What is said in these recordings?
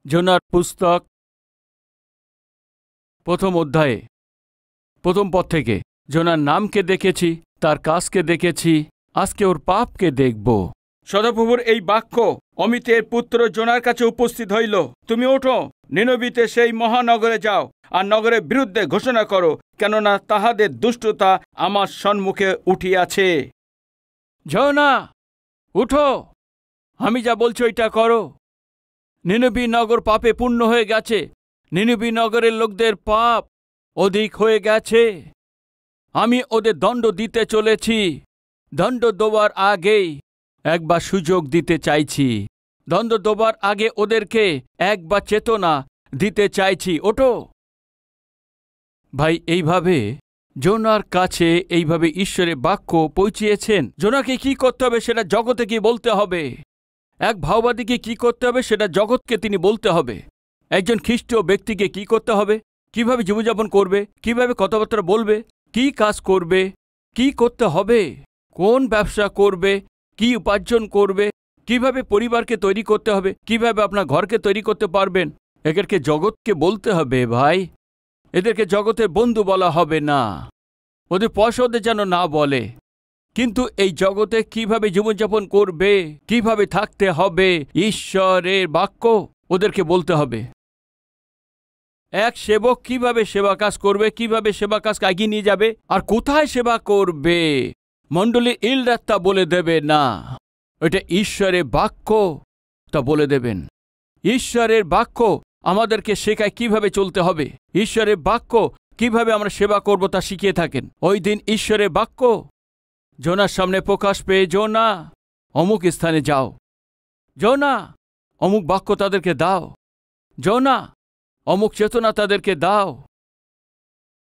জোনার পুস্তক প্রথম অধ্যায়ে প্রথম পদ থেকে জোনার নামকে দেখেছি, তার কাজকে দেখেছি, আজকে ওর পাপকে দেখব। সদাপ্রভুর এই বাক্য অমিতের পুত্র জোনার কাছে উপস্থিত হইল। তুমি ওঠো, নিনবিতে সেই মহানগরে যাও, আর নগরের বিরুদ্ধে ঘোষণা করো, কেননা তাহাদের দুষ্টতা আমার সম্মুখে উঠিয়াছে। জোনা, উঠো, আমি যা বলছি ওইটা করো। নিনবী নগর পাপে পূর্ণ হয়ে গেছে। নিনবী নগরের লোকদের পাপ অধিক হয়ে গেছে। আমি ওদের দণ্ড দিতে চলেছি। দণ্ড দেওয়ার আগেই একবার সুযোগ দিতে চাইছি। দণ্ড দেওয়ার আগে ওদেরকে একবার চেতনা দিতে চাইছি। ওঠো ভাই। এইভাবে জোনার কাছে এইভাবে ঈশ্বরের বাক্য পৌঁছিয়েছেন। জোনাকে কি করতে হবে সেটা জগতে কি বলতে হবে। এক ভাওবাদীকে কি করতে হবে সেটা জগৎকে তিনি বলতে হবে। একজন খ্রিস্টীয় ব্যক্তিকে কি করতে হবে, কিভাবে জীবনযাপন করবে, কিভাবে কথাবার্তা বলবে, কি কাজ করবে, কি করতে হবে, কোন ব্যবসা করবে, কি উপার্জন করবে, কিভাবে পরিবারকে তৈরি করতে হবে, কিভাবে আপনার ঘরকে তৈরি করতে পারবেন, এদেরকে জগৎকে বলতে হবে ভাই। এদেরকে জগতের বন্ধু বলা হবে না। ওদের পয়সা ওদের যেন না বলে। কিন্তু এই জগতে কিভাবে জীবনযাপন করবে, কিভাবে থাকতে হবে, ঈশ্বরের বাক্য ওদেরকে বলতে হবে। এক সেবক কিভাবে সেবা কাজ করবে, কিভাবে সেবা কাজকে এগিয়ে নিয়ে যাবে, আর কোথায় সেবা করবে, মণ্ডলী ইলডার তা বলে দেবে না। এটা ঈশ্বরের বাক্য তা বলে দেবেন। ঈশ্বরের বাক্য আমাদেরকে শেখায় কিভাবে চলতে হবে। ঈশ্বরের বাক্য কিভাবে আমরা সেবা করব তা শিখিয়ে থাকেন। ওই দিন ঈশ্বরের বাক্য জোনার সামনে প্রকাশ পেয়ে, জোনা অমুক স্থানে যাও, জোনা অমুক বাক্য তাদেরকে দাও, জোনা অমুক চেতনা তাদেরকে দাও।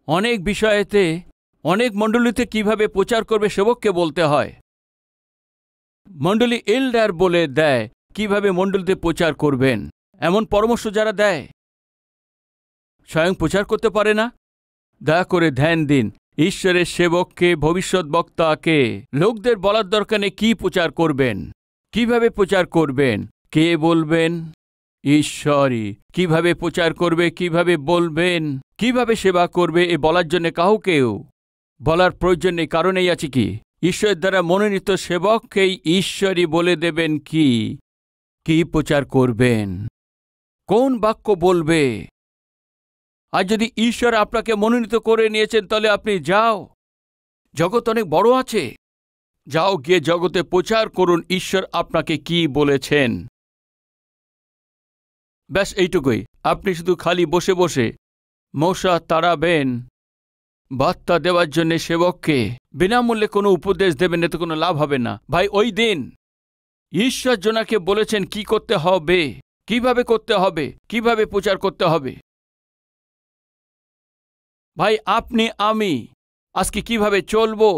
অনেক বিষয়েতে অনেক মণ্ডলীতে কিভাবে প্রচার করবে সেবককে বলতে হয়। মণ্ডলী এল্ডার বলে দেয় কিভাবে মণ্ডলীতে প্রচার করবেন। এমন পরামর্শ যারা দেয়, স্বয়ং প্রচার করতে পারে না, দয়া করে ধ্যান দিন। ঈশ্বরের সেবককে, ভবিষ্যৎ বক্তাকে লোকদের বলার দরকার নেই কি প্রচার করবেন, কিভাবে প্রচার করবেন, কে বলবেন, ঈশ্বরই। কিভাবে প্রচার করবে, কিভাবে বলবেন, কিভাবে সেবা করবে, এ বলার জন্য কাউকেও বলার প্রয়োজন নেই। কারণেই আছে কি, ঈশ্বরের দ্বারা মনোনীত সেবককেই ঈশ্বরই বলে দেবেন কি কি প্রচার করবেন, কোন বাক্য বলবে। আর যদি ঈশ্বর আপনাকে মনোনীত করে নিয়েছেন তাহলে আপনি যাও। জগৎ অনেক বড় আছে, যাও গিয়ে জগতে প্রচার করুন ঈশ্বর আপনাকে কি বলেছেন। ব্যাস এইটুকুই। আপনি শুধু খালি বসে বসে মশা তাড়াবেন, বার্তা দেওয়ার জন্য সেবককে বিনামূল্যে কোনো উপদেশ দেবেন, এতে কোনো লাভ হবে না ভাই। ওই দিন ঈশ্বর জোনাকে বলেছেন কি করতে হবে, কিভাবে করতে হবে, কিভাবে প্রচার করতে হবে। ভাই আপনি আমি আজকে কিভাবে চলবো,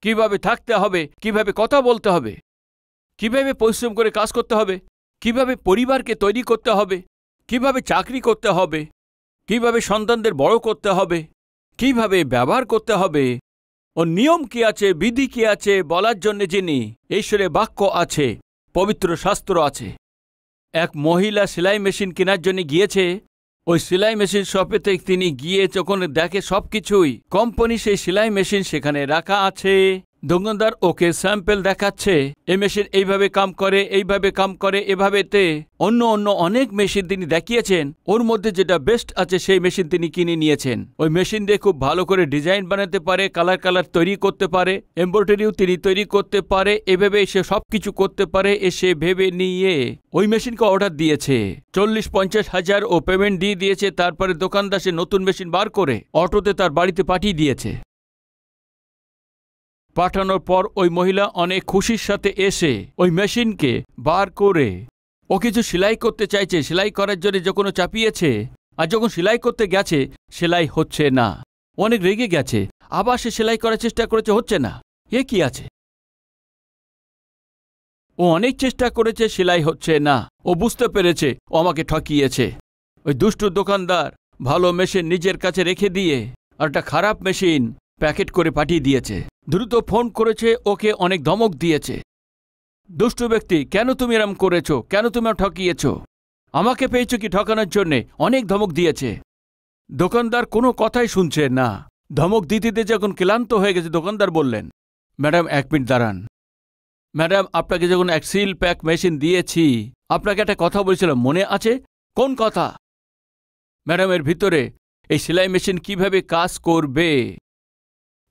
কিভাবে থাকতে হবে, কিভাবে কথা বলতে হবে, কিভাবে পরিশ্রম করে কাজ করতে হবে, কিভাবে পরিবারকে তৈরি করতে হবে, কিভাবে চাকরি করতে হবে, কিভাবে সন্তানদের বড় করতে হবে, কিভাবে ব্যবহার করতে হবে, ও নিয়ম কি আছে, বিধি কি আছে বলার জন্য যিনি ঈশ্বরের বাক্য আছে, পবিত্র শাস্ত্র আছে। এক মহিলা সেলাই মেশিন কেনার জন্য গিয়েছে। ওই সেলাই মেশিন শপেতে তিনি গিয়ে যখন দেখে সবকিছুই কোম্পানি, সেই সেলাই মেশিন সেখানে রাখা আছে, দোকানদার ওকে স্যাম্পল দেখাচ্ছে, এই মেশিন এইভাবে কাম করে, এইভাবে কাম করে, এভাবেতে অন্য অন্য অনেক মেশিন তিনি দেখিয়েছেন। ওর মধ্যে যেটা বেস্ট আছে সেই মেশিন তিনি কিনে নিয়েছেন। ওই মেশিন দিয়ে খুব ভালো করে ডিজাইন বানাতে পারে, কালার কালার তৈরি করতে পারে, এমব্রয়ডারিও তিনি তৈরি করতে পারে, এভাবে সে সবকিছু করতে পারে। এসে ভেবে নিয়ে ওই মেশিনকে অর্ডার দিয়েছে, 40-50 হাজার ও পেমেন্ট দিয়ে দিয়েছে। তারপরে দোকানদার সে নতুন মেশিন বার করে অটোতে তার বাড়িতে পাঠিয়ে দিয়েছে। পাঠানোর পর ওই মহিলা অনেক খুশির সাথে এসে ওই মেশিনকে বার করে ও কিছু সেলাই করতে চাইছে। সেলাই করার জন্য যখন ও চাপিয়েছে আর যখন সেলাই করতে গেছে সেলাই হচ্ছে না, অনেক রেগে গেছে। আবার সে সেলাই করার চেষ্টা করেছে, হচ্ছে না। এ কি আছে? ও অনেক চেষ্টা করেছে, সেলাই হচ্ছে না। ও বুঝতে পেরেছে ও আমাকে ঠকিয়েছে। ওই দুষ্টু দোকানদার ভালো মেশিন নিজের কাছে রেখে দিয়ে আর একটা খারাপ মেশিন প্যাকেট করে পাঠিয়ে দিয়েছে। দ্রুত ফোন করেছে, ওকে অনেক ধমক দিয়েছে। দুষ্টু ব্যক্তি, কেন তুমি এরম করেছো? কেন তুমি ঠকিয়েছো? আমাকে পেয়েছো কি ঠকানোর জন্যে? অনেক ধমক দিয়েছে। দোকানদার কোনো কথাই শুনছে না। ধমক দিতে দিতে যখন ক্লান্ত হয়ে গেছে, দোকানদার বললেন, ম্যাডাম 1 মিনিট দাঁড়ান। ম্যাডাম, আপনাকে যখন এক সিল প্যাক মেশিন দিয়েছি, আপনাকে একটা কথা বলেছিলাম, মনে আছে? কোন কথা? ম্যাডাম, এর ভিতরে এই সেলাই মেশিন কিভাবে কাজ করবে,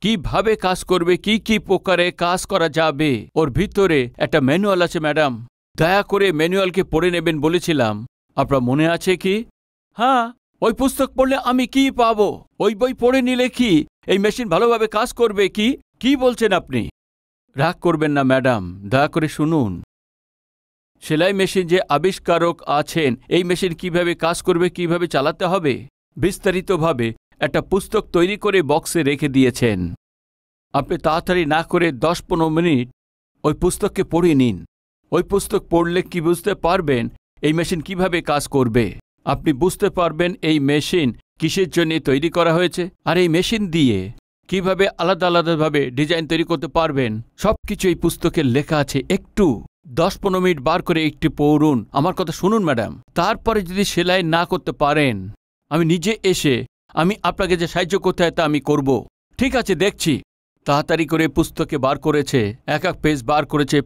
কিভাবে কাজ করবে, কি কি প্রকারে কাজ করা যাবে, ওর ভিতরে একটা ম্যানুয়াল আছে ম্যাডাম। দয়া করে ম্যানুয়ালকে পড়ে নেবেন বলেছিলাম, আপনার মনে আছে কি? হ্যাঁ, ওই পুস্তক পড়লে আমি কি পাবো? ওই বই পড়ে নিলে কি এই মেশিন ভালোভাবে কাজ করবে? কি বলছেন আপনি? রাগ করবেন না ম্যাডাম, দয়া করে শুনুন। সেলাই মেশিন যে আবিষ্কারক আছেন, এই মেশিন কিভাবে কাজ করবে, কিভাবে চালাতে হবে, বিস্তারিতভাবে একটা পুস্তক তৈরি করে বক্সে রেখে দিয়েছেন। আপনি তাড়াতাড়ি না করে 10-15 মিনিট ওই পুস্তককে পড়ে নিন। ওই পুস্তক পড়লে কি বুঝতে পারবেন এই মেশিন কিভাবে কাজ করবে। আপনি বুঝতে পারবেন এই মেশিন কিসের জন্য তৈরি করা হয়েছে, আর এই মেশিন দিয়ে কিভাবে আলাদা আলাদাভাবে ডিজাইন তৈরি করতে পারবেন। সবকিছু এই পুস্তকের লেখা আছে। একটু 10-15 মিনিট বার করে একটু পড়ুন। আমার কথা শুনুন ম্যাডাম। তারপরে যদি সেলাই না করতে পারেন, আমি নিজে এসে আমি আপনাকে যে সাহায্য করতে হয় তা আমি করব। ঠিক আছে, দেখছি। তাড়াতাড়ি করে পুস্তকে বার করেছে, এক এক পেজ বার করেছে,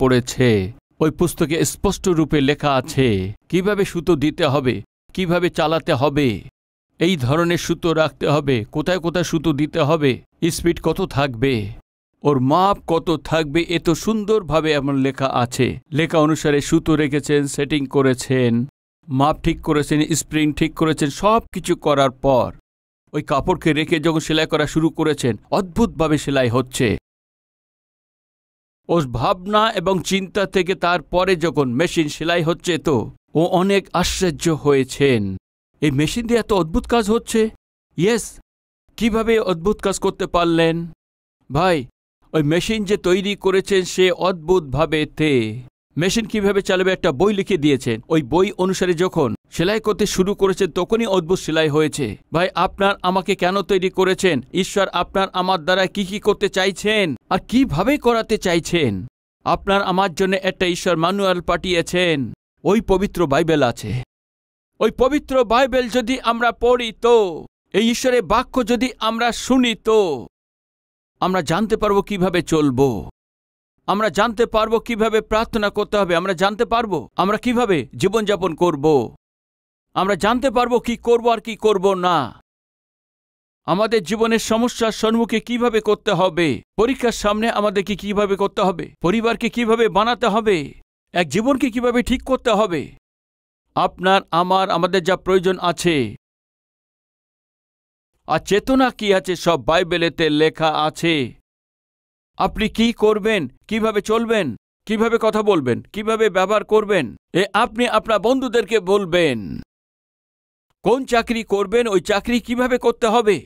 পড়েছে। ওই পুস্তকে স্পষ্ট রূপে লেখা আছে কিভাবে সুতো দিতে হবে, কিভাবে চালাতে হবে, এই ধরনের সুতো রাখতে হবে, কোথায় কোথায় সুতো দিতে হবে, স্পিড কত থাকবে, ওর মাপ কত থাকবে, এত সুন্দরভাবে এমন লেখা আছে। লেখা অনুসারে সুতো রেখেছেন, সেটিং করেছেন, মাপ ঠিক করেছেন, স্প্রিং ঠিক করেছেন। সব কিছু করার পর ওই কাপড়কে রেখে যখন সেলাই করা শুরু করেছেন, অদ্ভুতভাবে সেলাই হচ্ছে। ওর ভাবনা এবং চিন্তা থেকে তারপরে যখন মেশিন সেলাই হচ্ছে, তো ও অনেক আশ্চর্য হয়েছেন। এই মেশিন দিয়ে এত অদ্ভুত কাজ হচ্ছে। ইয়েস, কিভাবে অদ্ভুত কাজ করতে পারলেন? ভাই, ওই মেশিন যে তৈরি করেছেন সে অদ্ভুতভাবে মেশিন কিভাবে চালাবে একটা বই লিখে দিয়েছেন। ওই বই অনুসারে যখন সেলাই করতে শুরু করেছেন তখনই অদ্ভুত সেলাই হয়েছে। ভাই, আপনার আমাকে কেন তৈরি করেছেন? ঈশ্বর আপনার আমার দ্বারা কি কি করতে চাইছেন আর কিভাবে করাতে চাইছেন? আপনার আমার জন্য একটা ঈশ্বর ম্যানুয়াল পাঠিয়েছেন। ওই পবিত্র বাইবেল আছে। ওই পবিত্র বাইবেল যদি আমরা পড়ি, তো এই ঈশ্বরের বাক্য যদি আমরা শুনি, তো আমরা জানতে পারবো কিভাবে চলবো, আমরা জানতে পারবো কিভাবে প্রার্থনা করতে হবে, আমরা জানতে পারবো আমরা কিভাবে জীবনযাপন করব, আমরা জানতে পারবো কি করব আর কি করব না, আমাদের জীবনের সমস্যার সম্মুখে কিভাবে করতে হবে, পরীক্ষার সামনে আমাদেরকে কিভাবে করতে হবে, পরিবারকে কিভাবে বানাতে হবে, এক জীবনকে কিভাবে ঠিক করতে হবে। আপনার আমাদের যা প্রয়োজন আছে আর চেতনা কি আছে, সব বাইবেলেতে লেখা আছে। আপনি কি করবেন, কিভাবে চলবেন, কিভাবে কথা বলবেন, কিভাবে ব্যবহার করবেন, আপনি আপনার বন্ধুদেরকে বলবেন। কোন চাকরি করবেন, ওই চাকরি কিভাবে করতে হবে,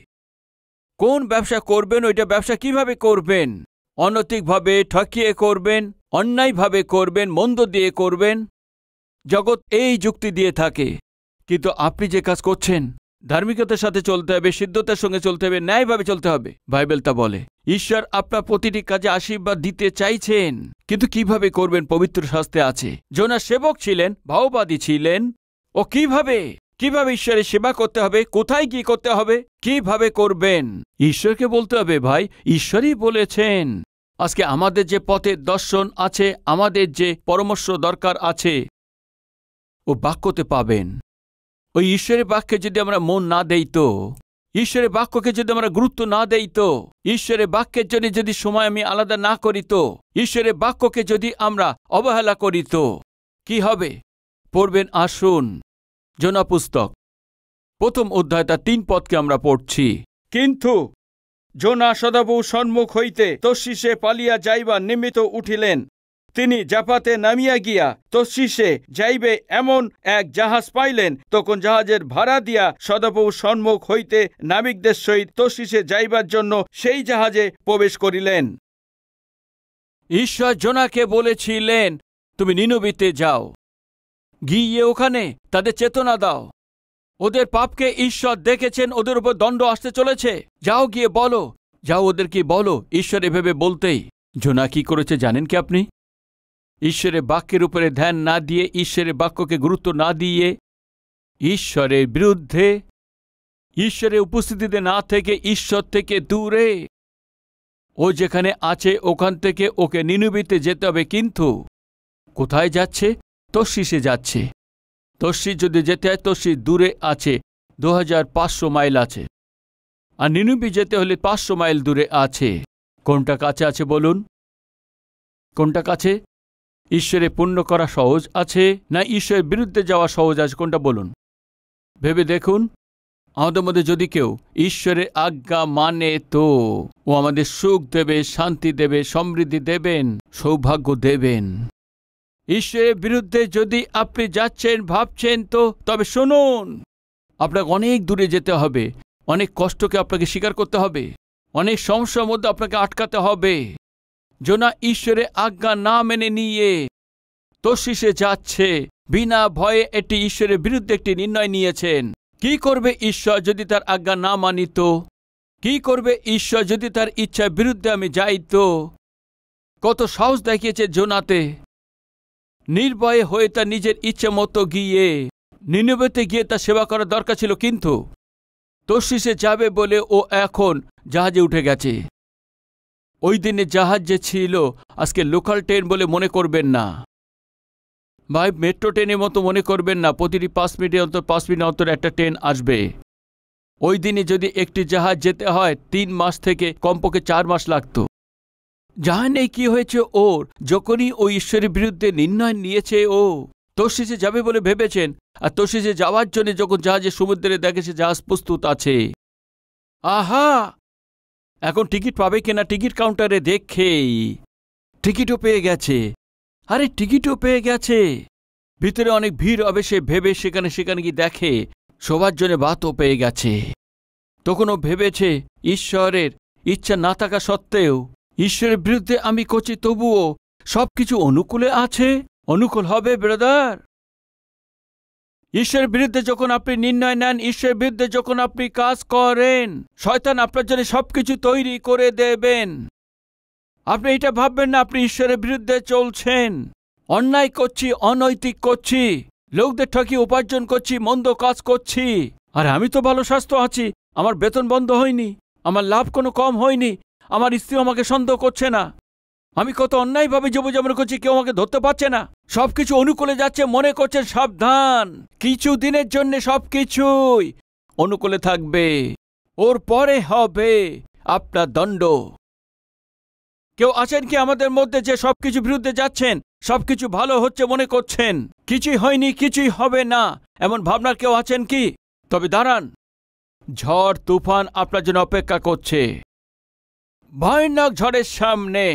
কোন ব্যবসা করবেন, ওইটা ব্যবসা কিভাবে করবেন, অনৈতিকভাবে ঠকিয়ে করবেন, অন্যায়ভাবে করবেন, মন্দ দিয়ে করবেন। জগৎ এই যুক্তি দিয়ে থাকে, কিন্তু আপনি যে কাজ করছেন ধার্মিকতার সাথে চলতে হবে, সিদ্ধতার সঙ্গে চলতে হবে, ন্যায়ভাবে চলতে হবে। বাইবেল তা বলে। ঈশ্বর আপনার প্রতিটি কাজে আশীর্বাদ দিতে চাইছেন, কিন্তু কিভাবে করবেন পবিত্র শাস্ত্রে আছে। যোনা সেবক ছিলেন, ভাওবাদী ছিলেন, ও কিভাবে কিভাবে ঈশ্বরের সেবা করতে হবে, কোথায় কি করতে হবে, কিভাবে করবেন, ঈশ্বরকে বলতে হবে। ভাই, ঈশ্বরই বলেছেন। আজকে আমাদের যে পথের দর্শন আছে, আমাদের যে পরামর্শ দরকার আছে, ও বাক্যতে পাবেন। ওই ঈশ্বরের বাক্যে যদি আমরা মন না দেই তো, ঈশ্বরের বাক্যকে যদি আমরা গুরুত্ব না দেই তো, ঈশ্বরের বাক্যের জন্য যদি সময় আমি আলাদা না করি তো, ঈশ্বরের বাক্যকে যদি আমরা অবহেলা করি তো কি হবে? পড়বেন, আসুন যোনা পুস্তক 1ম অধ্যায় তার 3 পদকে আমরা পড়ছি। কিন্তু যোনা সদাবু সম্মুখ হইতে তর্শিসে পালিয়া যাইবার নিমিত্ত উঠিলেন। তিনি জাপাতে নামিয়া গিয়া তর্শিসে যাইবে এমন এক জাহাজ পাইলেন। তখন জাহাজের ভাড়া দিয়া সদাবু সম্মুখ হইতে নাবিকদের সহিত তর্শিসে যাইবার জন্য সেই জাহাজে প্রবেশ করিলেন। ঈশ্বর যোনাকে বলেছিলেন, তুমি নিনবিতে যাও, গিয়ে ওখানে তাদের চেতনা দাও। ওদের পাপকে ঈশ্বর দেখেছেন, ওদের উপর দণ্ড আসতে চলেছে। যাও, গিয়ে বলো, যাও ওদেরকে বলো। ঈশ্বর এভাবে বলতেই যোনা কি করেছে জানেন কি আপনি? ঈশ্বরের বাক্যের উপরে ধ্যান না দিয়ে, ঈশ্বরের বাক্যকে গুরুত্ব না দিয়ে, ঈশ্বরের বিরুদ্ধে, ঈশ্বরের উপস্থিতিতে না থেকে, ঈশ্বর থেকে দূরে, ও যেখানে আছে ওখান থেকে ওকে নিনবিতে যেতে হবে। কিন্তু কোথায় যাচ্ছে? তর্শিসে যাচ্ছে। তর্শিস যদি যেতে হয়, তর্শিস দূরে আছে, 2500 মাইল আছে। আর নিনবি যেতে হলে 500 মাইল দূরে আছে। কোনটা কাছে আছে বলুন? কোনটা কাছে? ঈশ্বরে পূর্ণ করা সহজ আছে না ঈশ্বরের বিরুদ্ধে যাওয়া সহজ আছে? কোনটা বলুন, ভেবে দেখুন। আমাদের মধ্যে যদি কেউ ঈশ্বরের আজ্ঞা মানে তো ও আমাদের সুখ দেবে, শান্তি দেবে, সমৃদ্ধি দেবেন, সৌভাগ্য দেবেন। ঈশ্বরের বিরুদ্ধে যদি আপনি যাচ্ছেন, ভাবছেন তো তবে শুনুন, আপনাকে অনেক দূরে যেতে হবে, অনেক কষ্টকে আপনাকে স্বীকার করতে হবে, অনেক সমস্যার মধ্যে আপনাকে আটকাতে হবে। যোনা ঈশ্বরের আজ্ঞা না মেনে নিয়ে তর্শিসে যাচ্ছে, বিনা ভয়ে এটি ঈশ্বরের বিরুদ্ধে একটি নির্ণয় নিয়েছেন। কি করবে ঈশ্বর যদি তার আজ্ঞা না মানিত? কি করবে ঈশ্বর যদি তার ইচ্ছার বিরুদ্ধে আমি যাই তো? কত সাহস দেখিয়েছে যোনাতে, নির্ভয়ে হয়ে তার নিজের ইচ্ছে মতো গিয়ে নিনবেতে গিয়ে তার সেবা করার দরকার ছিল। কিন্তু তর্শিসে যাবে বলে ও এখন জাহাজে উঠে গেছে। ওই দিনে জাহাজ যে ছিল, আজকে লোকাল ট্রেন বলে মনে করবেন না ভাই, মেট্রো ট্রেনের মতো মনে করবেন না। প্রতিটি 5 মিনিট অন্তর 5 মিনিট অন্তর একটা ট্রেন আসবে। ওই দিনে যদি একটি জাহাজ যেতে হয় 3 মাস থেকে কমপক্ষে 4 মাস লাগতো। জানেন কি হয়েছে ওর? যখনই ও ঈশ্বরের বিরুদ্ধে নির্ণয় নিয়েছে, ও তর্শিসে যাবে বলে ভেবেছেন, আর তর্শিসে যাওয়ার জন্য যখন জাহাজের সমুদ্রে দেখেছে জাহাজ প্রস্তুত আছে, আহা, এখন টিকিট পাবে কিনা টিকিট কাউন্টারে দেখেই টিকিটও পেয়ে গেছে। আরে টিকিটও পেয়ে গেছে। ভিতরে অনেক ভিড় হবে সে ভেবে সেখানে গিয়ে দেখে সবার জন্য ভাতও পেয়ে গেছে। তখন ও ভেবেছে ঈশ্বরের ইচ্ছা না থাকা সত্ত্বেও ঈশ্বরের বিরুদ্ধে আমি করছি, তবুও সবকিছু অনুকূলে আছে। অনুকূল হবে ব্রাদার। ঈশ্বরের বিরুদ্ধে যখন আপনি নির্ণয় নেন, ঈশ্বরের বিরুদ্ধে যখন আপনি কাজ করেন, শয়তান আপনার জন্য সবকিছু তৈরি করে দেবেন। আপনি এটা ভাববেন না আপনি ঈশ্বরের বিরুদ্ধে চলছেন, অন্যায় করছি, অনৈতিক করছি, লোকদের ঠকিয়ে উপার্জন করছি, মন্দ কাজ করছি। আর আমি তো ভালো স্বাস্থ্য আছি, আমার বেতন বন্ধ হয়নি, আমার লাভ কোনো কম হয়নি, আমার স্ত্রী আমাকে সন্দেহ করছে না, আমি কত অন্যায়ভাবে জীবনযাপন করছি, কেউ আমাকে ধরতে পারছে না, সবকিছু অনুকূলে যাচ্ছে। মনে করছেন সাবধান, কিছু দিনের জন্য সবকিছুই অনুকূলে থাকবে, ওর পরে হবে আপনার দণ্ড। কেউ আছেন কি আমাদের মধ্যে যে সবকিছু বিরুদ্ধে যাচ্ছেন, সবকিছু ভালো হচ্ছে মনে করছেন, কিছুই হয়নি, কিছুই হবে না, এমন ভাবনার কেউ আছেন কি? তবে দাঁড়ান, ঝড় তুফান আপনার জন্য অপেক্ষা করছে। ভয়ানক ঝড়ের সামনে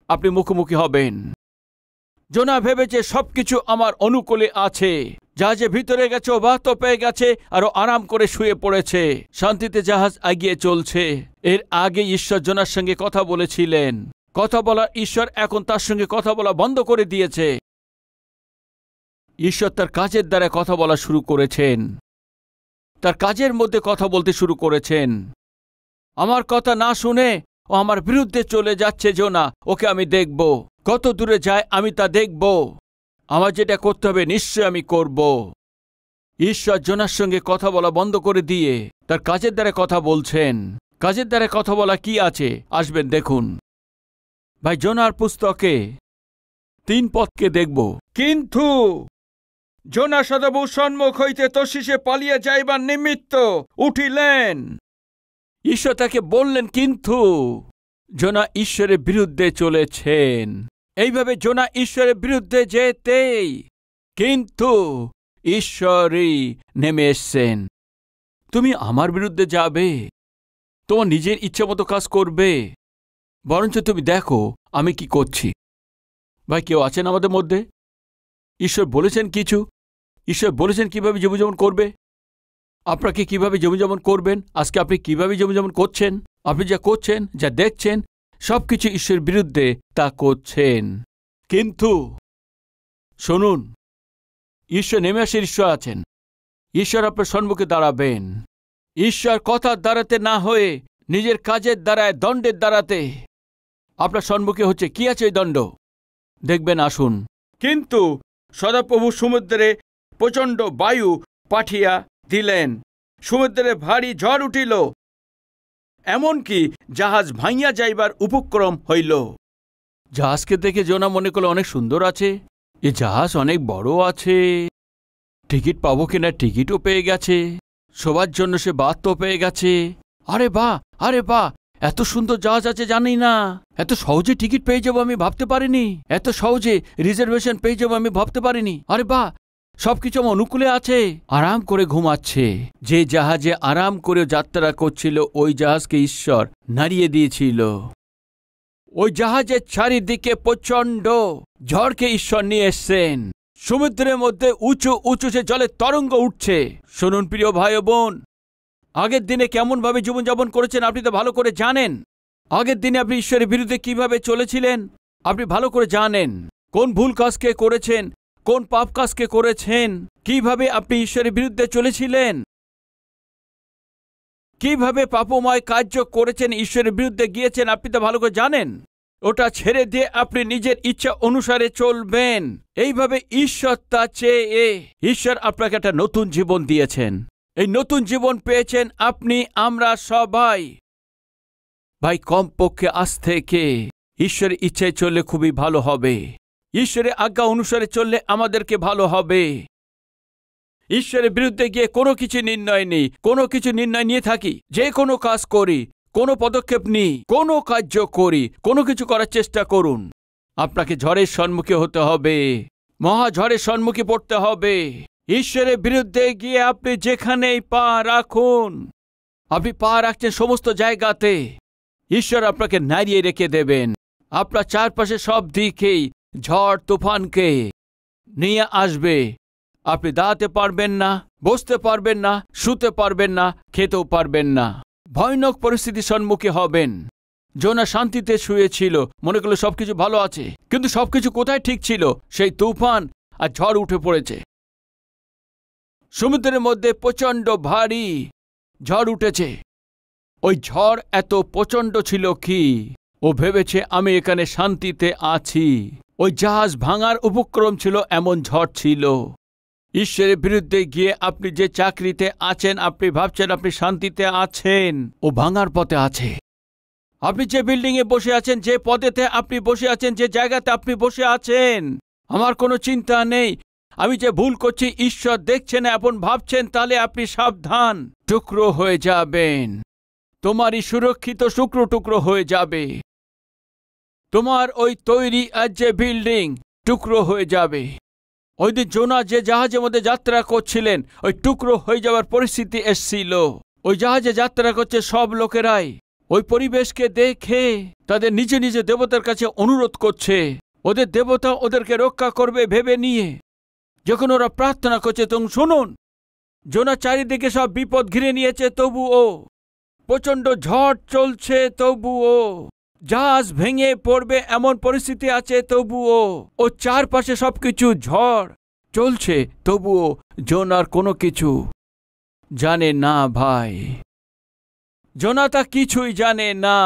আপনি মুখোমুখি হবেন। যোনা ভেবেছে সবকিছু আমার অনুকূলে আছে, জাহাজে ভিতরে গেছে, বাত পেয়ে গেছে, আরো আরাম করে শুয়ে পড়েছে, শান্তিতে জাহাজ এগিয়ে চলছে। এর আগে ঈশ্বর যোনার সঙ্গে কথা বলেছিলেন, কথা বলা ঈশ্বর এখন তার সঙ্গে কথা বলা বন্ধ করে দিয়েছে। ঈশ্বর তার কাজের দ্বারা কথা বলা শুরু করেছেন, তার কাজের মধ্যে কথা বলতে শুরু করেছেন। আমার কথা না শুনে ও আমার বিরুদ্ধে চলে যাচ্ছে যোনা, ওকে আমি দেখব, কত দূরে যায় আমি তা দেখব, আমার যেটা করতে হবে নিশ্চয় আমি করব। ঈশ্বর জোনার সঙ্গে কথা বলা বন্ধ করে দিয়ে তার কাজের দ্বারা কথা বলছেন। কাজের দ্বারা কথা বলা কি আছে আসবেন দেখুন। ভাই জোনার পুস্তকে 3 পদকে দেখব। কিন্তু জোনা সদাবু সম্মুখ হইতে তর্শিসে পালিয়ে যাইবার নিমিত্ত উঠিলেন। ঈশ্বর তাকে বললেন কিন্তু জোনা ঈশ্বরের বিরুদ্ধে চলেছেন। এইভাবে জোনা ঈশ্বরের বিরুদ্ধে যেতেই কিন্তু ঈশ্বরই নেমে এসছেন। তুমি আমার বিরুদ্ধে যাবে, তোমার নিজের ইচ্ছে মতো কাজ করবে, বরঞ্চ তুমি দেখো আমি কি করছি। ভাই কেউ আছেন আমাদের মধ্যে? ঈশ্বর বলেছেন কিছু, ঈশ্বর বলেছেন কিভাবে জীবনযাপন করবে, আপনাকে কিভাবে জীবনযাপন করবেন। আজকে আপনি কিভাবে জীবনযাপন করছেন, আপনি যা করছেন, যা দেখছেন, সবকিছু ঈশ্বরের বিরুদ্ধে তা করছেন। কিন্তু শুনুন, ঈশ্বর নেমে আসার ঈশ্বর আছেন। ঈশ্বর আপনার সম্মুখে দাঁড়াবেন। ঈশ্বর কথার দ্বারাতে না হয়ে নিজের কাজের দ্বারায়, দণ্ডের দ্বারাতে আপনার সম্মুখে হচ্ছে। কি আছে ওই দণ্ড দেখবেন, আসুন। কিন্তু সদাপ্রভু সমুদ্রে প্রচণ্ড বায়ু পাঠিয়া দিলেন, সমুদ্রে ভারী ঝড় উঠিল, এমনকি জাহাজ ভাঙিয়া যাইবার উপক্রম হইল। জাহাজকে দেখে জোনা মনে করল অনেক সুন্দর আছে, এ জাহাজ অনেক বড় আছে, টিকিট পাবো কিনা টিকিটও পেয়ে গেছে, সবার জন্য সে বাতও পেয়ে গেছে। আরে বাহ, আরে বাহ, এত সুন্দর জাহাজ আছে জানি না, এত সহজে টিকিট পেয়ে যাবো আমি ভাবতে পারিনি, এত সহজে রিজার্ভেশন পেয়ে যাবো আমি ভাবতে পারিনি। আরে বাহ, সবকিছু আমার অনুকূলে আছে। আরাম করে ঘুমাচ্ছে। যে জাহাজে আরাম করে যাত্রা করছিল ওই জাহাজকে ঈশ্বর নাড়িয়ে দিয়েছিল। ওই জাহাজের চারিদিকে প্রচণ্ড ঝড়কে ঈশ্বর নিয়ে এসছেন। সমুদ্রের মধ্যে উঁচু উঁচু সে জলের তরঙ্গ উঠছে। শুনুন প্রিয় ভাই ও বোন, আগের দিনে কেমনভাবে জীবনযাপন করেছেন আপনি তো ভালো করে জানেন। আগের দিনে আপনি ঈশ্বরের বিরুদ্ধে কিভাবে চলেছিলেন আপনি ভালো করে জানেন। কোন ভুল কাজকে করেছেন, কোন পাপ কাজকে করেছেন, কিভাবে আপনি ঈশ্বরের বিরুদ্ধে চলেছিলেন, কিভাবে পাপময় কার্য করেছেন, ঈশ্বরের বিরুদ্ধে গিয়েছেন, আপনি তো ভালো করে জানেন। ওটা ছেড়ে দিয়ে আপনি নিজের ইচ্ছা অনুসারে চলবেন। এইভাবে ঈশ্বর তা চেয়ে ঈশ্বর আপনাকে একটা নতুন জীবন দিয়েছেন। এই নতুন জীবন পেয়েছেন আপনি, আমরা সবাই। ভাই কমপক্ষে আজ থেকে ঈশ্বরের ইচ্ছায় চললে খুবই ভালো হবে। ঈশ্বরের আজ্ঞা অনুসারে চললে আমাদেরকে ভালো হবে। ঈশ্বরের বিরুদ্ধে গিয়ে কোনো কিছু নির্ণয় নেই, কোনো কিছু নির্ণয় নিয়ে থাকি, যে কোনো কাজ করি, কোনো পদক্ষেপ নিই, কোনো কার্য করি, কোনো কিছু করার চেষ্টা করুন, আপনাকে ঝড়ের সম্মুখে হতে হবে, মহাঝড়ের সম্মুখে পড়তে হবে। ঈশ্বরের বিরুদ্ধে গিয়ে আপনি যেখানেই পা রাখুন, আপনি পা রাখছেন সমস্ত জায়গাতে ঈশ্বর আপনাকে নাড়িয়ে রেখে দেবেন। আপনার চারপাশে সব দিকেই ঝড় তুফানকে নিয়ে আসবে। আপনি দাঁড়াতে পারবেন না, বসতে পারবেন না, শুতে পারবেন না, খেতেও পারবেন না। ভয়ানক পরিস্থিতির সম্মুখে হবেন। জোনা শান্তিতে শুয়েছিল, মনে করলো সবকিছু ভালো আছে, কিন্তু সবকিছু কোথায় ঠিক ছিল? সেই তুফান আর ঝড় উঠে পড়েছে। সমুদ্রের মধ্যে প্রচণ্ড ভারী ঝড় উঠেছে। ওই ঝড় এত প্রচণ্ড ছিল কি ও ভেবেছে আমি এখানে শান্তিতে আছি। ওই জাহাজ ভাঙার উপক্রম ছিল, এমন ঝড় ছিল। ঈশ্বরের বিরুদ্ধে গিয়ে আপনি যে চাকরিতে আছেন, আপনি ভাবছেন আপনি শান্তিতে আছেন, ও ভাঙার পথে আছে। আপনি যে বিল্ডিংয়ে বসে আছেন, যে পদেতে আপনি বসে আছেন, যে জায়গাতে আপনি বসে আছেন, আমার কোনো চিন্তা নেই, আমি যে ভুল করছি ঈশ্বর দেখছেন, এখন ভাবছেন, তাহলে আপনি সাবধান, টুকরো হয়ে যাবেন। তোমারই সুরক্ষিত টুকরো টুকরো হয়ে যাবে। তোমার ওই তৈরি আজ যে বিল্ডিং টুকরো হয়ে যাবে। ওই দিন জোনা যে জাহাজের মধ্যে যাত্রা করছিলেন, ওই টুকরো হয়ে যাওয়ার পরিস্থিতি এসছিল। ওই জাহাজে যাত্রা করছে সব লোকেরাই ওই পরিবেশকে দেখে তাদের নিজে নিজে দেবতার কাছে অনুরোধ করছে। ওদের দেবতা ওদেরকে রক্ষা করবে ভেবে নিয়ে যখন ওরা প্রার্থনা করছে, তখন শুনুন, জোনা চারিদিকে সব বিপদ ঘিরে নিয়েছে, তবুও প্রচণ্ড ঝড় চলছে, তবুও জাহাজ ভেঙে পড়বে এমন পরিস্থিতি আছে, তবুও ও চারপাশে সবকিছু ঝড় চলছে, তবুও জোনার কোনো কিছু জানে না। ভাই জোনা তা কিছুই জানে না,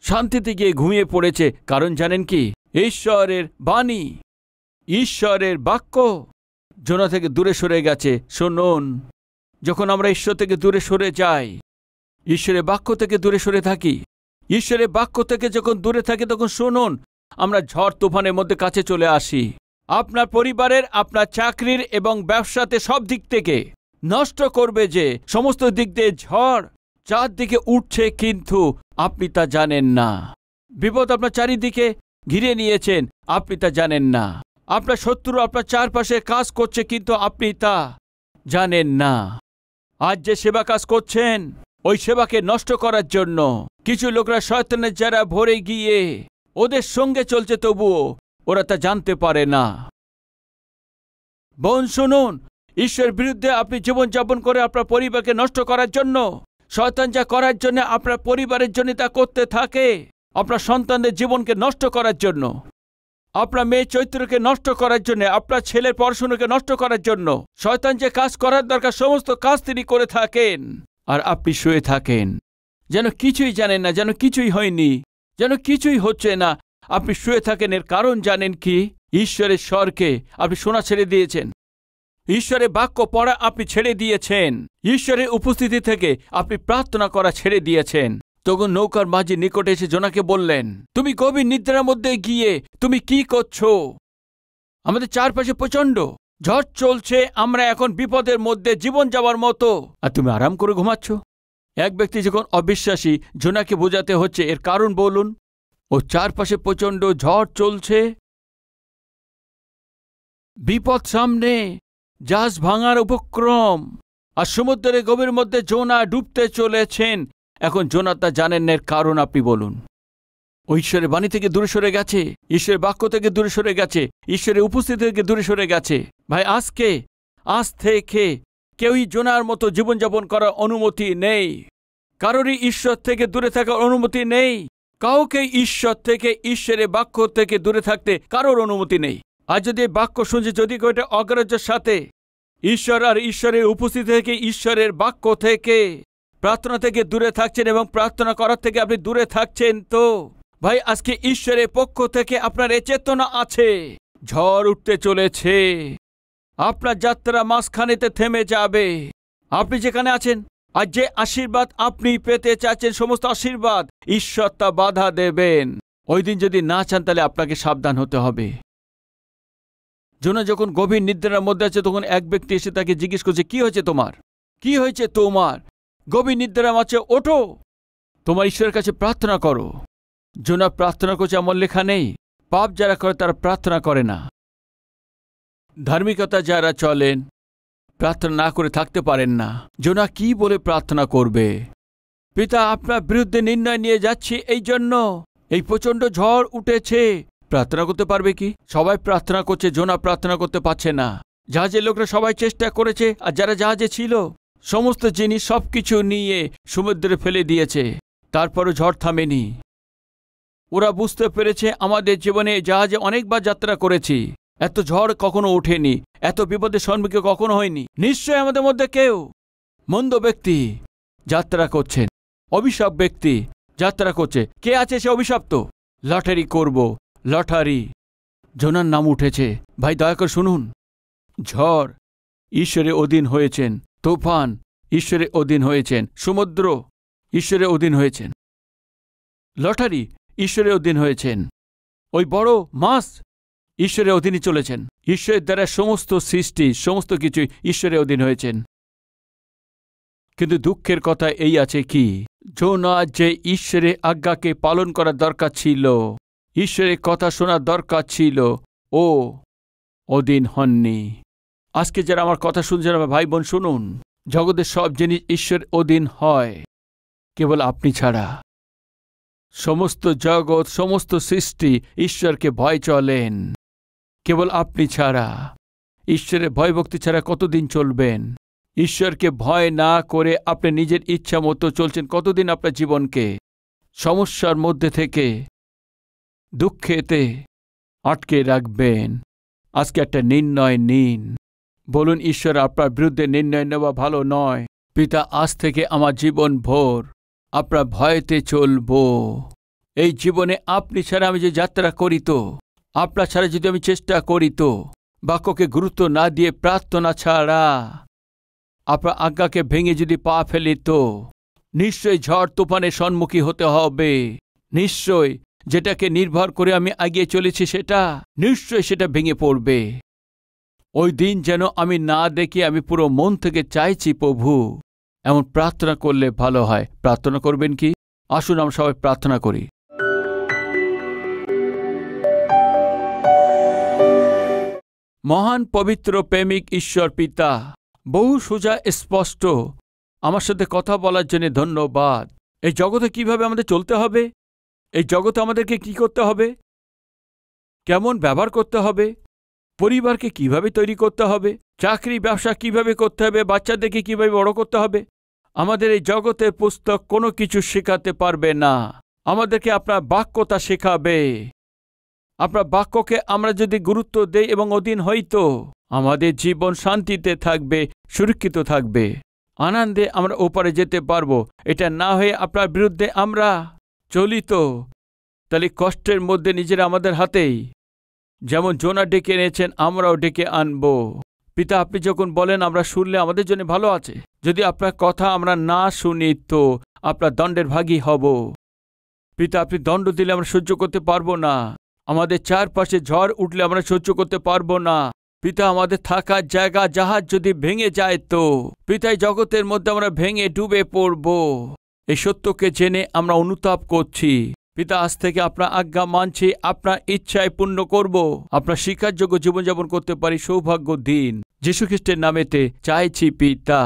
শান্তিতে গিয়ে ঘুমিয়ে পড়েছে। কারণ জানেন কি? ঈশ্বরের বাণী, ঈশ্বরের বাক্য জোনা থেকে দূরে সরে গেছে। শুনুন, যখন আমরা ঈশ্বর থেকে দূরে সরে যাই, ঈশ্বরের বাক্য থেকে দূরে সরে থাকি, ঈশ্বরের বাক্য থেকে যখন দূরে থাকি, তখন শুনুন, আমরা ঝড় তুফানের মধ্যে কাছে চলে আসি। আপনার পরিবারের, আপনার চাকরির এবং ব্যবসাতে সব দিক থেকে নষ্ট করবে যে সমস্ত দিক দিয়ে ঝড় চারদিকে উঠছে, কিন্তু আপনি তা জানেন না। বিপদ আপনার চারিদিকে ঘিরে নিয়েছেন, আপনি তা জানেন না। আপনার শত্রু আপনার চারপাশে কাজ করছে, কিন্তু আপনি তা জানেন না। আজ যে সেবা কাজ করছেন, ওই সেবাকে নষ্ট করার জন্য কিছু লোকরা শয়তানের যারা ভরে গিয়ে ওদের সঙ্গে চলছে, তবুও ওরা তা জানতে পারে না। বোন শুনুন, ঈশ্বরের বিরুদ্ধে আপনি জীবনযাপন করে আপনার পরিবারকে নষ্ট করার জন্য, শয়তান যা করার জন্য আপনার পরিবারের জন্য তা করতে থাকে, আপনার সন্তানদের জীবনকে নষ্ট করার জন্য, আপনার মেয়ে চরিত্রকে নষ্ট করার জন্য, আপনার ছেলের পড়াশোনাকে নষ্ট করার জন্য, শয়তান যে কাজ করার দরকার সমস্ত কাজ তিনি করে থাকেন, আর আপনি শুয়ে থাকেন যেন কিছুই জানেন না, যেন কিছুই হয়নি, যেন কিছুই হচ্ছে না। আপনি শুয়ে থাকেন, এর কারণ জানেন কি? ঈশ্বরের স্বরকে আপনি শোনা ছেড়ে দিয়েছেন, ঈশ্বরের বাক্য পড়া আপনি ছেড়ে দিয়েছেন, ঈশ্বরের উপস্থিতি থেকে আপনি প্রার্থনা করা ছেড়ে দিয়েছেন। তখন নৌকার মাঝি নিকটে এসে জোনাকে বললেন, তুমি গভীর নিদ্রার মধ্যে গিয়ে তুমি কি করছো? আমাদের চারপাশে প্রচন্ড ঝড় চলছে, আমরা এখন বিপদের মধ্যে, জীবন যাওয়ার মতো, আর তুমি আরাম করে ঘুমাচ্ছ। এক ব্যক্তি যখন অবিশ্বাসী, জোনাকে বোঝাতে হচ্ছে এর কারণ বলুন। ও চারপাশে প্রচন্ড ঝড় চলছে, বিপদ সামনে, জাহাজ ভাঙার উপক্রম, আর সমুদ্রের গভীর মধ্যে জোনা ডুবতে চলেছেন। এখন জোনা তা জানেন না, এর কারণ আপনি বলুন। ও ঈশ্বরের বাণী থেকে দূরে সরে গেছে, ঈশ্বরের বাক্য থেকে দূরে সরে গেছে, ঈশ্বরের উপস্থিতি থেকে দূরে সরে গেছে। ভাই, আজ থেকে কেউই জোনার মতো জীবনযাপন করার অনুমতি নেই। কারোরই ঈশ্বর থেকে দূরে থাকার অনুমতি নেই। কাউকে ঈশ্বর থেকে, ঈশ্বরের বাক্য থেকে দূরে থাকতে কারোর অনুমতি নেই। আর যদি বাক্য শুনছে, যদি এটা অগ্রাহ্যের সাথে ঈশ্বর আর ঈশ্বরের উপস্থিতি থেকে, ঈশ্বরের বাক্য থেকে, প্রার্থনা থেকে দূরে থাকছেন এবং প্রার্থনা করার থেকে আপনি দূরে থাকছেন, তো ভাই আজকে ঈশ্বরের পক্ষ থেকে আপনার এ চেতনা আছে, ঝড় উঠতে চলেছে, আপনার যাত্রা মাঝখানেতে থেমে যাবে। আপনি যেখানে আছেন, আর যে আশীর্বাদ আপনি পেতে চাচ্ছেন, সমস্ত আশীর্বাদ ঈশ্বর তা বাধা দেবেন। ওই দিন যদি না চান, তাহলে আপনাকে সাবধান হতে হবে। জোনা যখন গভীর নিদ্রার মধ্যে আছে, তখন এক ব্যক্তি এসে তাকে জিজ্ঞেস করছে, কি হয়েছে তোমার? কি হয়েছে তোমার? গভীর নিদ্রার মাঝে ওঠো, তোমার ঈশ্বরের কাছে প্রার্থনা করো। জোনা প্রার্থনা করছে, আমার লেখা নেই। পাপ যারা করে তারা প্রার্থনা করে না। ধার্মিকতা যারা চলেন প্রার্থনা না করে থাকতে পারেন না। জোনা কি বলে প্রার্থনা করবে? পিতা, আপনার বিরুদ্ধে নির্ণয় নিয়ে যাচ্ছি, এই জন্য এই প্রচন্ড ঝড় উঠেছে। প্রার্থনা করতে পারবে কি? সবাই প্রার্থনা করছে, জোনা প্রার্থনা করতে পারছে না। জাহাজের লোকরা সবাই চেষ্টা করেছে, আর যারা জাহাজে ছিল সমস্ত জিনিস সবকিছু নিয়ে সমুদ্রে ফেলে দিয়েছে, তারপরও ঝড় থামেনি। ওরা বুঝতে পেরেছে, আমাদের জীবনে জাহাজে অনেকবার যাত্রা করেছি, এত ঝড় কখনো ওঠেনি, এত বিপদের সম্মুখীন কখনো হয়নি। নিশ্চয় আমাদের মধ্যে কেউ মন্দ ব্যক্তি যাত্রা করছেন, অভিশাপ ব্যক্তি যাত্রা করছে। কে আছে সে অভিশপ্ত? লটারি করব, লটারি। জোনার নাম উঠেছে। ভাই, দয়া করে শুনুন, ঝড় ঈশ্বরের অধীন হয়েছেন, তুফান ঈশ্বরের অধীন হয়েছেন, সমুদ্র ঈশ্বরের অধীন হয়েছেন, লটারি ঈশ্বরের অধীন হয়েছেন, ওই বড় মাছ ঈশ্বরের অধীনে চলেছেন। ঈশ্বরের দ্বারা সমস্ত সৃষ্টি, সমস্ত কিছু ঈশ্বরের অধীন হয়েছেন। কিন্তু দুঃখের কথা এই আছে কি, জোনা যে ঈশ্বরের আজ্ঞাকে পালন করার দরকার ছিল, ঈশ্বরের কথা শোনার দরকার ছিল, ও অধীন হননি। আজকে যারা আমার কথা শুনছেন, আমার ভাই বোন, শুনুন, জগতের সব জিনিস ঈশ্বর অধীন হয়, কেবল আপনি ছাড়া। সমস্ত জগৎ, সমস্ত সৃষ্টি ঈশ্বরকে ভয় চলেন, কেবল আপনি ছাড়া। ঈশ্বরের ভয়ভক্তি ছাড়া কতদিন চলবেন? ঈশ্বরকে ভয় না করে আপনি নিজের ইচ্ছা মতো চলছেন কতদিন? আপনার জীবনকে সমস্যার মধ্যে থেকে, দুঃখেতে আটকে রাখবেন। আজকে একটা নির্ণয় নিন, বলুন, ঈশ্বর, আপনার বিরুদ্ধে নির্ণয় নেওয়া ভালো নয়। পিতা, আজ থেকে আমার জীবন ভোর আপনার ভয়েতে চলব। এই জীবনে আপনি ছাড়া আমি যে যাত্রা করি, তো আপনার ছাড়া যদি আমি চেষ্টা করি, তো বাক্যকে গুরুত্ব না দিয়ে প্রার্থনা ছাড়া আপনার আজ্ঞাকে ভেঙে যদি পা ফেলি তো নিশ্চয়ই ঝড় তুফানের সম্মুখী হতে হবে। নিশ্চয় যেটাকে নির্ভর করে আমি এগিয়ে চলেছি সেটা ভেঙে পড়বে। ওই দিন যেন আমি না দেখে আমি পুরো মন থেকে চাইছি প্রভু, এমন প্রার্থনা করলে ভালো হয়। প্রার্থনা করবেন কি? আসুন আমরা সবাই প্রার্থনা করি। মহান পবিত্র প্রেমিক ঈশ্বর পিতা, বহু সোজা স্পষ্ট আমার সাথে কথা বলার জন্য ধন্যবাদ। এই জগতে কিভাবে আমাদের চলতে হবে, এই জগতে আমাদেরকে কি করতে হবে, কেমন ব্যবহার করতে হবে, পরিবারকে কিভাবে তৈরি করতে হবে, চাকরি ব্যবসা কিভাবে করতে হবে, বাচ্চাদেরকে কিভাবে বড় করতে হবে, আমাদের এই জগতের পুস্তক কোনো কিছু শেখাতে পারবে না। আমাদেরকে আপনার বাক্যতা শেখাবে। আপনার বাক্যকে আমরা যদি গুরুত্ব দেই এবং অধীন হই তো আমাদের জীবন শান্তিতে থাকবে, সুরক্ষিত থাকবে, আনন্দে আমরা ওপারে যেতে পারবো। এটা না হয়ে আপনার বিরুদ্ধে আমরা চলি তো তাহলে কষ্টের মধ্যে নিজেরা আমাদের হাতেই, যেমন জোনা ডেকে এনেছেন আমরাও ডেকে আনব। পিতা, আপনি যখন বলেন আমরা শুনলে আমাদের জন্য ভালো আছে। যদি আপনার কথা আমরা না শুনি তো আপনার দণ্ডের ভাগী হব। পিতা, আপনি দণ্ড দিলে আমরা সহ্য করতে পারবো না। আমাদের চারপাশে ঝড় উঠলে আমরা সহ্য করতে পারবো না। পিতা, আমাদের থাকার জায়গা জাহাজ যদি ভেঙে যায় তো পিতাই জগতের মধ্যে আমরা ভেঙে ডুবে পড়ব। এই সত্যকে জেনে আমরা অনুতাপ করছি। পিতা, আজ থেকে আপনার আজ্ঞা মানছি, আপনার ইচ্ছায় পূর্ণ করব, আপনার স্বীকারযোগ্য জীবনযাপন করতে পারি সৌভাগ্য দিন। যীশু খ্রিস্টের নামেতে চাইছি পিতা।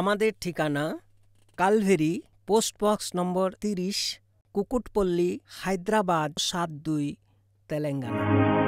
আমাদের ঠিকানা Calvary, post box number 30, Kukatpally, Hyderabad 72, Telangana.